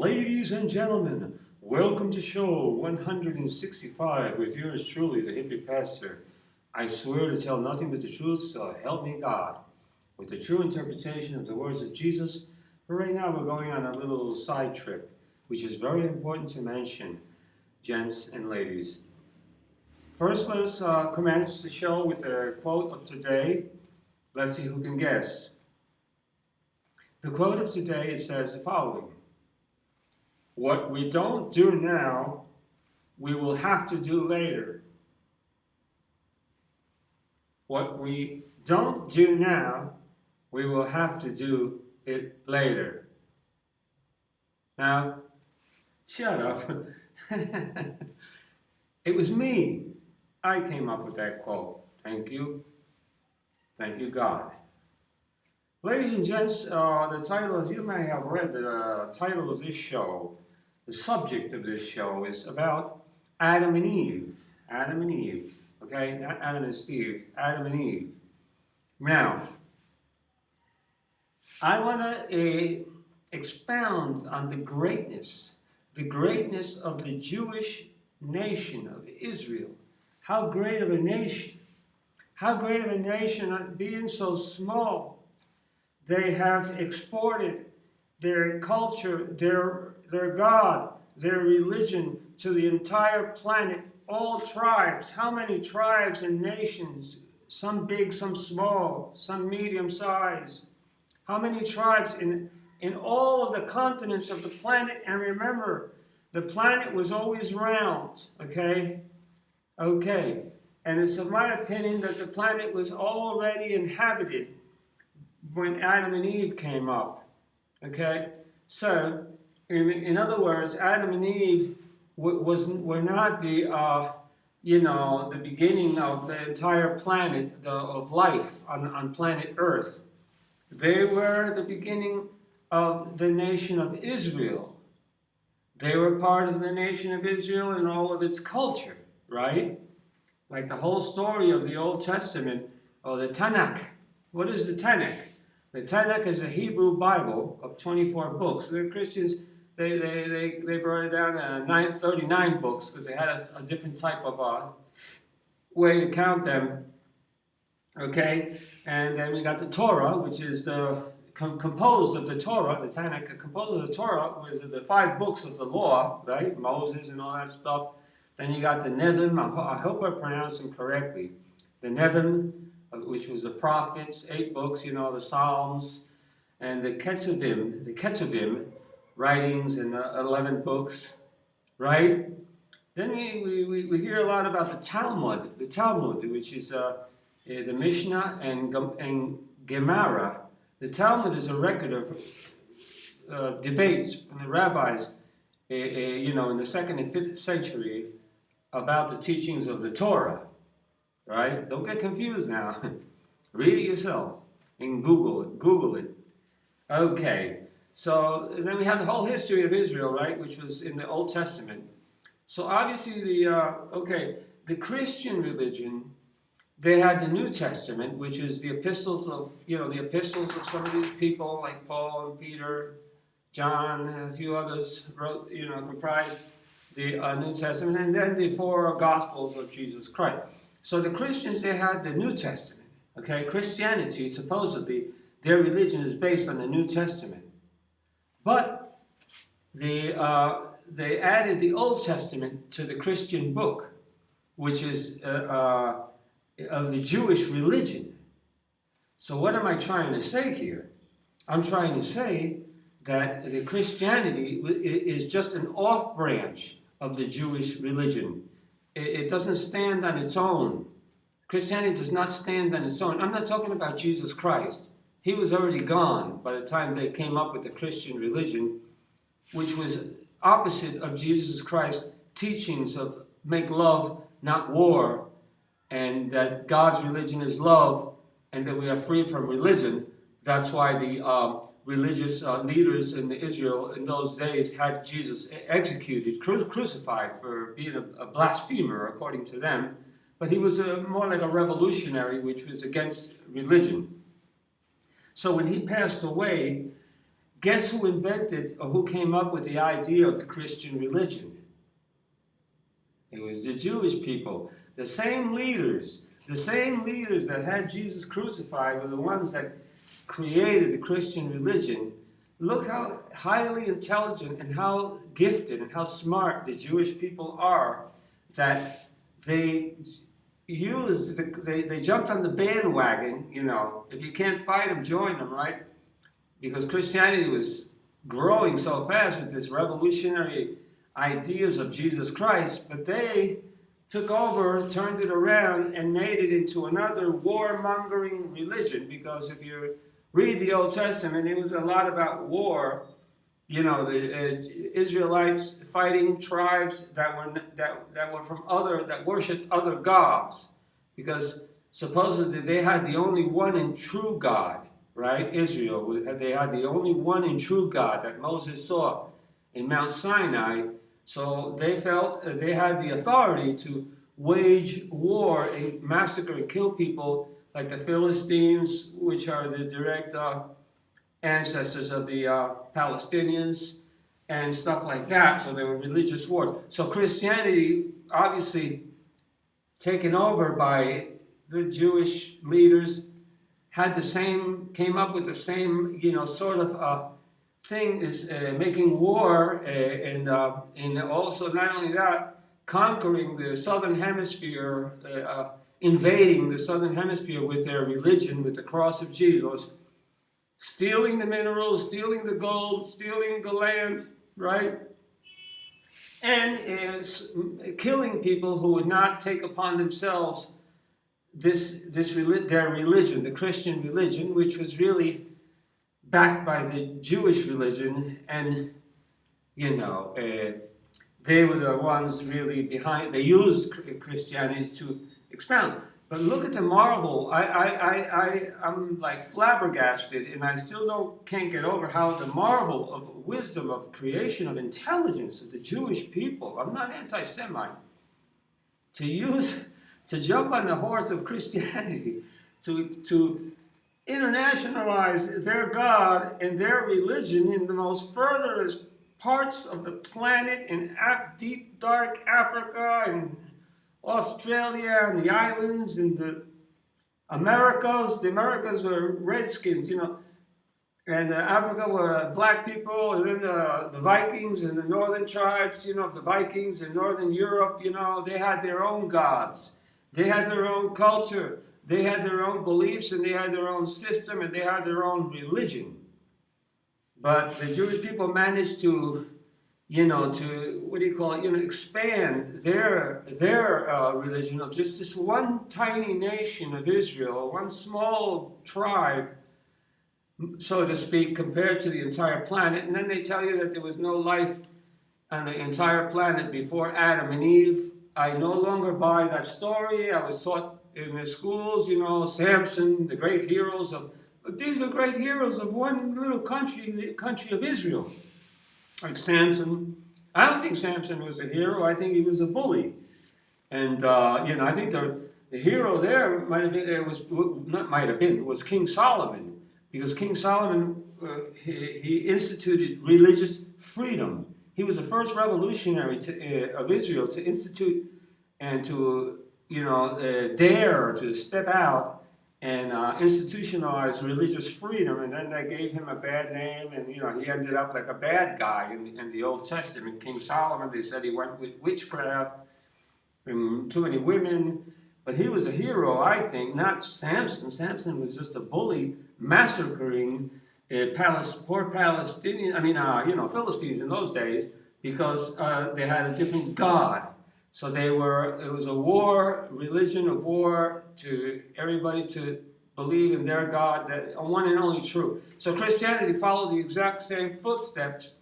Ladies and gentlemen, welcome to show 165 with yours truly, the Hippie Pastor. I swear to tell nothing but the truth, so help me God. With the true interpretation of the words of Jesus, but right now we're going on a little side trip, which is very important to mention, gents and ladies. First, let us commence the show with the quote of today. Let's see who can guess. The quote of today, it says the following. What we don't do now, we will have to do later. What we don't do now, we will have to do it later. Now, shut up. It was me. I came up with that quote. Thank you. Thank you, God. Ladies and gents, the title, as you may have read, the title of this show, the subject of this show is about Adam and Eve. Adam and Eve. Okay? Not Adam and Steve. Adam and Eve. Now, I want to expound on the greatness of the Jewish nation of Israel. How great of a nation. How great of a nation, being so small, they have exported their culture, their God, their religion to the entire planet, all tribes. How many tribes and nations? Some big, some small, some medium size. How many tribes in all of the continents of the planet? And remember, the planet was always round, okay? Okay. And it's of my opinion that the planet was already inhabited when Adam and Eve came up, okay? So, in other words, Adam and Eve were not the, the beginning of the entire planet of life on planet Earth. They were the beginning of the nation of Israel. They were part of the nation of Israel and all of its culture, right? Like the whole story of the Old Testament, or the Tanakh. What is the Tanakh? The Tanakh is a Hebrew Bible of 24 books. The Christians, they brought it down to 39 books because they had a different type of way to count them. Okay? And then we got the Torah, which is composed of the Torah. The Tanakh, composed of the Torah, was the 5 books of the law, right? Moses and all that stuff. Then you got the Nevim, I hope I pronounced them correctly. The Nevim, which was the prophets, 8 books, the Psalms, and the Ketuvim, writings in 11 books, right? Then we hear a lot about the Talmud, which is the Mishnah and Gemara. The Talmud is a record of debates from the rabbis, in the 2nd and 5th century about the teachings of the Torah, right? Don't get confused now. Read it yourself and Google it. Okay, so then we have the whole history of Israel, right, which was in the Old Testament. So obviously the Christian religion, they had the New Testament, which is the epistles of some of these people like Paul and Peter, John, and a few others wrote, comprised the New Testament, and then the 4 Gospels of Jesus Christ. So the Christians, they had the New Testament, okay? Christianity, supposedly, their religion is based on the New Testament. But they added the Old Testament to the Christian book, which is of the Jewish religion. So what am I trying to say here? I'm trying to say that the Christianity is just an off-branch of the Jewish religion. It doesn't stand on its own. Christianity does not stand on its own. I'm not talking about Jesus Christ. He was already gone by the time they came up with the Christian religion, which was opposite of Jesus Christ's teachings of make love, not war, and that God's religion is love, and that we are free from religion. That's why the religious leaders in Israel in those days had Jesus executed, crucified for being a blasphemer, according to them. But he was more like a revolutionary, which was against religion. So when he passed away, guess who invented or who came up with the idea of the Christian religion? It was the Jewish people. The same leaders that had Jesus crucified were the ones that created the Christian religion. Look how highly intelligent and how gifted and how smart the Jewish people are, that they they jumped on the bandwagon. If you can't fight them, join them, right? Because Christianity was growing so fast with this revolutionary ideas of Jesus Christ, but they took over, turned it around, and made it into another warmongering religion. Because if you read the Old Testament, it was a lot about war. The Israelites fighting tribes that were from that worshipped other gods, because supposedly they had the only one and true God, right? Israel, they had the only one and true God that Moses saw in Mount Sinai. So they felt they had the authority to wage war and massacre and kill people like the Philistines, which are the direct ancestors of the Palestinians and stuff like that. So they were religious wars. So Christianity, obviously taken over by the Jewish leaders, came up with the same, sort of thing, is making war and also not only that, conquering the southern hemisphere, invading the southern hemisphere with their religion, with the cross of Jesus, stealing the minerals, stealing the gold, stealing the land, right? And killing people who would not take upon themselves their religion, the Christian religion, which was really backed by the Jewish religion, and they were the ones really behind. They used Christianity to expound. But look at the marvel. I'm like flabbergasted, and I still can't get over how the marvel of wisdom, of creation, of intelligence of the Jewish people. I'm not anti-Semite. To jump on the horse of Christianity, to internationalize their God and their religion in the most furthest parts of the planet, in deep, dark Africa and Australia and the islands and the Americas. The Americas were redskins, and Africa were black people, and then the Vikings and the northern tribes, the Vikings in northern Europe, they had their own gods. They had their own culture. They had their own beliefs, and they had their own system, and they had their own religion. But the Jewish people managed to expand their religion of just this one tiny nation of Israel, one small tribe, so to speak, compared to the entire planet. And then they tell you that there was no life on the entire planet before Adam and Eve. I no longer buy that story. I was taught in the schools, Samson, the great heroes these were great heroes of one little country, the country of Israel. Like Samson. I don't think Samson was a hero. I think he was a bully. And, I think the hero there was King Solomon. Because King Solomon, he instituted religious freedom. He was the first revolutionary of Israel to institute and to, dare to step out and institutionalize religious freedom. And then they gave him a bad name, and he ended up like a bad guy in the Old Testament. King Solomon, they said he went with witchcraft and too many women. But he was a hero, I think, not Samson. Samson was just a bully massacring poor Palestinians, Philistines in those days, because they had a different god. So it was a religion of war to everybody to believe in their God, that one and only true. So Christianity followed the exact same footsteps,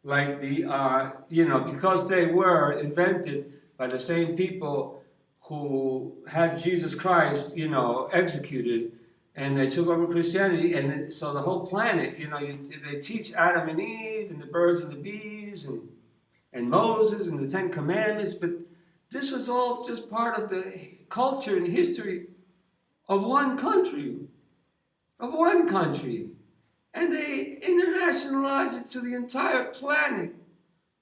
like because they were invented by the same people who had Jesus Christ, executed, and they took over Christianity, and so the whole planet, they teach Adam and Eve and the birds and the bees and Moses and the Ten Commandments, but this was all just part of the culture and history of one country. And and they internationalize it to the entire planet.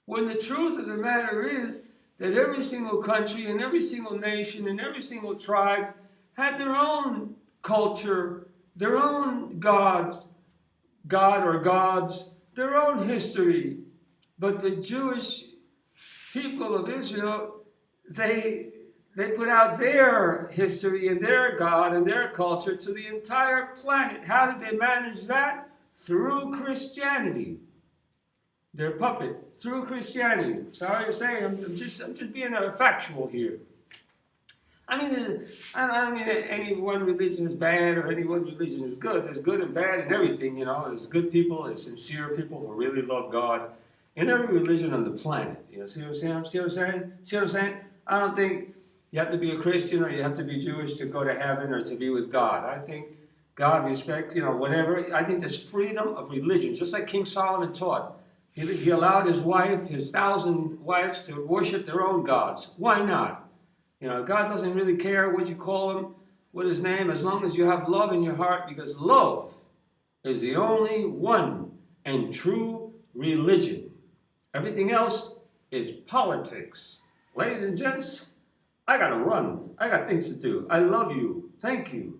When the truth of the matter is that every single country and every single nation and every single tribe had their own culture, their own gods, God or gods, their own history. But the Jewish people of Israel, they put out their history and their God and their culture to the entire planet. How did they manage that? Through Christianity. Their puppet, through Christianity. Sorry to say, I'm just being factual here. I don't mean any one religion is bad or any one religion is good. There's good and bad in everything, you know. There's good people, there's sincere people who really love God in every religion on the planet. You know, see what I'm saying? I don't think you have to be a Christian or you have to be Jewish to go to heaven or to be with God. I think God respects, you know, whatever. I think there's freedom of religion, just like King Solomon taught. He allowed his 1,000 wives to worship their own gods. Why not? You know, God doesn't really care what you call him, what his name, as long as you have love in your heart, because love is the only one and true religion. Everything else is politics. Ladies and gents, I gotta run. I got things to do. I love you. Thank you.